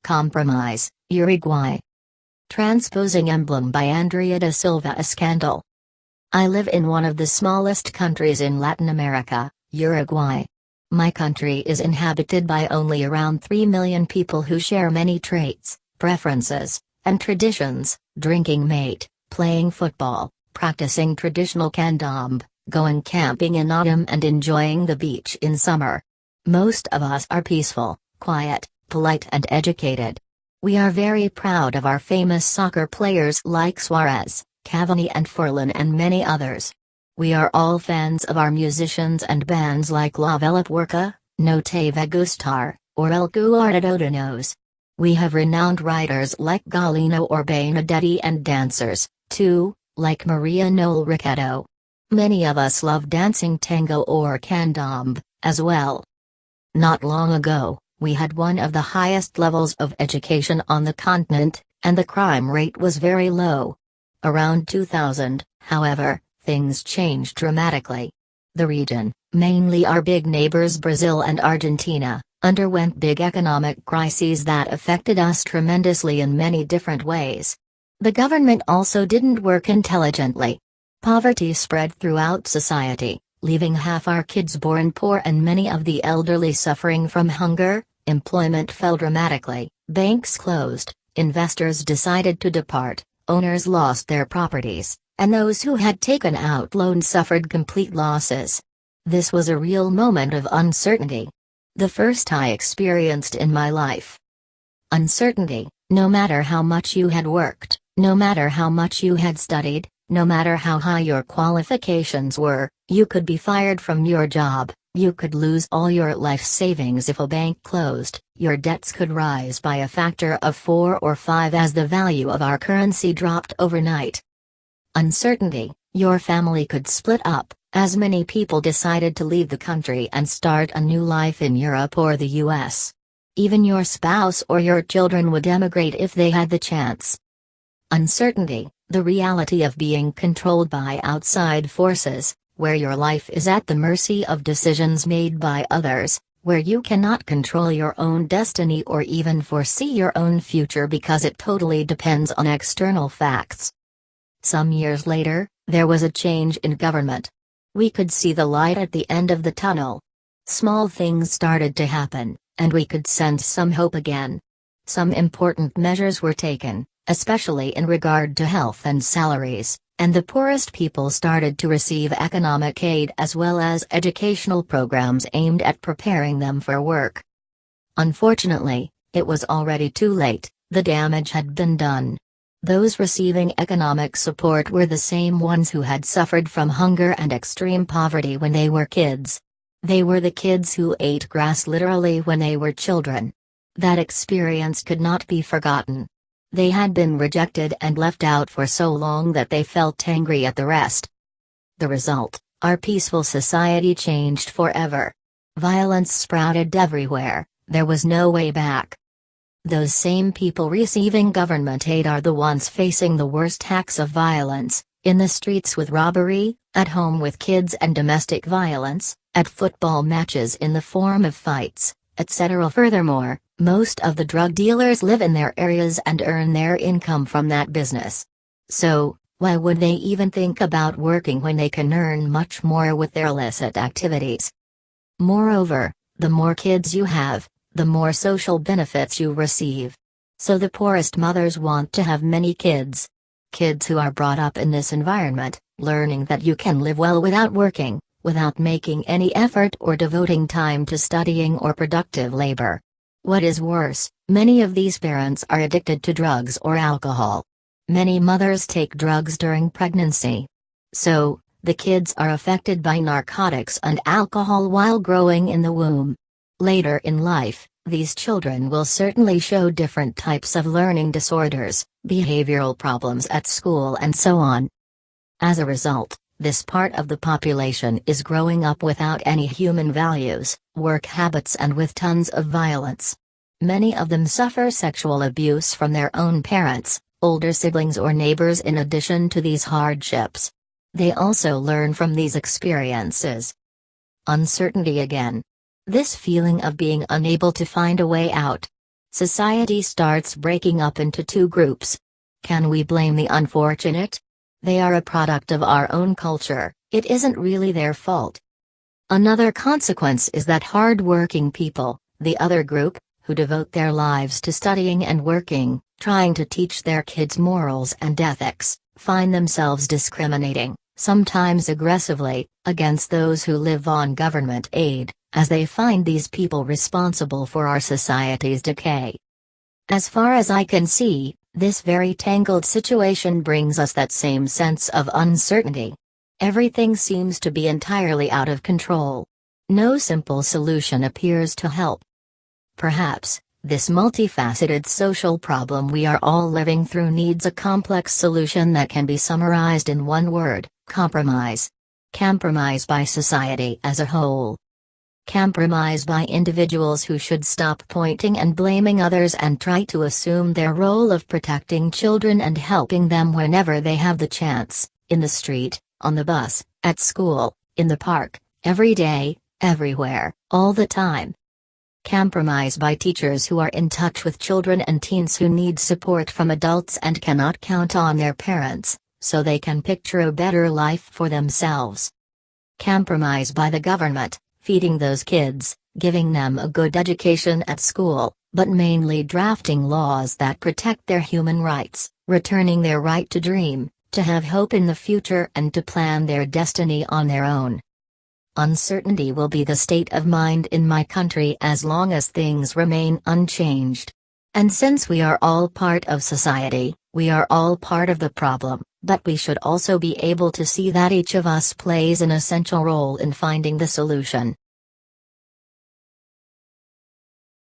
Compromise, Uruguay. Transposing emblem by Andrea de Silva Escandell. I live in one of the smallest countries in Latin America, Uruguay. My country is inhabited by only around 3 million people who share many traits, preferences, and traditions: drinking mate, playing football, practicing traditional candombe, going camping in autumn and enjoying the beach in summer. Most of us are peaceful, quiet, polite and educated. We are very proud of our famous soccer players like Suarez, Cavani and Forlan and many others. We are all fans of our musicians and bands like La Vela Puerca, No Te Va Gustar, or El Guardadodanos. We have renowned writers like Galeno or Benedetti and dancers, too, like Maria Noel Ricchetto. Many of us love dancing tango or candombe, as well. Not long ago, we had one of the highest levels of education on the continent, and the crime rate was very low. Around 2000, however, things changed dramatically. The region, mainly our big neighbors Brazil and Argentina, underwent big economic crises that affected us tremendously in many different ways. The government also didn't work intelligently. Poverty spread throughout society, leaving half our kids born poor and many of the elderly suffering from hunger. Employment fell dramatically, banks closed, investors decided to depart, owners lost their properties, and those who had taken out loans suffered complete losses. This was a real moment of uncertainty. The first I experienced in my life. Uncertainty, no matter how much you had worked, no matter how much you had studied, no matter how high your qualifications were, you could be fired from your job. You could lose all your life savings if a bank closed, your debts could rise by a factor of 4 or 5 as the value of our currency dropped overnight. Uncertainty, your family could split up, as many people decided to leave the country and start a new life in Europe or the US. Even your spouse or your children would emigrate if they had the chance. Uncertainty, the reality of being controlled by outside forces, where your life is at the mercy of decisions made by others, where you cannot control your own destiny or even foresee your own future because it totally depends on external facts. Some years later, there was a change in government. We could see the light at the end of the tunnel. Small things started to happen, and we could sense some hope again. Some important measures were taken, especially in regard to health and salaries, and the poorest people started to receive economic aid as well as educational programs aimed at preparing them for work. Unfortunately, it was already too late, the damage had been done. Those receiving economic support were the same ones who had suffered from hunger and extreme poverty when they were kids. They were the kids who ate grass literally when they were children. That experience could not be forgotten. They had been rejected and left out for so long that they felt angry at the rest. The result, our peaceful society changed forever. Violence sprouted everywhere, there was no way back. Those same people receiving government aid are the ones facing the worst acts of violence, in the streets with robbery, at home with kids and domestic violence, at football matches in the form of fights, etc. Furthermore, most of the drug dealers live in their areas and earn their income from that business. So, why would they even think about working when they can earn much more with their illicit activities? Moreover, the more kids you have, the more social benefits you receive. So the poorest mothers want to have many kids. Kids who are brought up in this environment, learning that you can live well without working, without making any effort or devoting time to studying or productive labor. What is worse, many of these parents are addicted to drugs or alcohol. Many mothers take drugs during pregnancy. So, the kids are affected by narcotics and alcohol while growing in the womb. Later in life, these children will certainly show different types of learning disorders, behavioral problems at school and so on. As a result, this part of the population is growing up without any human values, work habits and with tons of violence. Many of them suffer sexual abuse from their own parents, older siblings or neighbors. In addition to these hardships, they also learn from these experiences. Uncertainty again. This feeling of being unable to find a way out. Society starts breaking up into two groups. Can we blame the unfortunate? They are a product of our own culture, it isn't really their fault. Another consequence is that hard-working people, the other group, who devote their lives to studying and working, trying to teach their kids morals and ethics, find themselves discriminating, sometimes aggressively, against those who live on government aid, as they find these people responsible for our society's decay. As far as I can see, this very tangled situation brings us that same sense of uncertainty. Everything seems to be entirely out of control. No simple solution appears to help. Perhaps, this multifaceted social problem we are all living through needs a complex solution that can be summarized in one word: compromise. Compromise by society as a whole. Compromise by individuals who should stop pointing and blaming others and try to assume their role of protecting children and helping them whenever they have the chance, in the street, on the bus, at school, in the park, every day, everywhere, all the time. Compromise by teachers who are in touch with children and teens who need support from adults and cannot count on their parents, so they can picture a better life for themselves. Compromise by the government, feeding those kids, giving them a good education at school, but mainly drafting laws that protect their human rights, returning their right to dream, to have hope in the future and to plan their destiny on their own. Uncertainty will be the state of mind in my country as long as things remain unchanged. And since we are all part of society, we are all part of the problem, but we should also be able to see that each of us plays an essential role in finding the solution.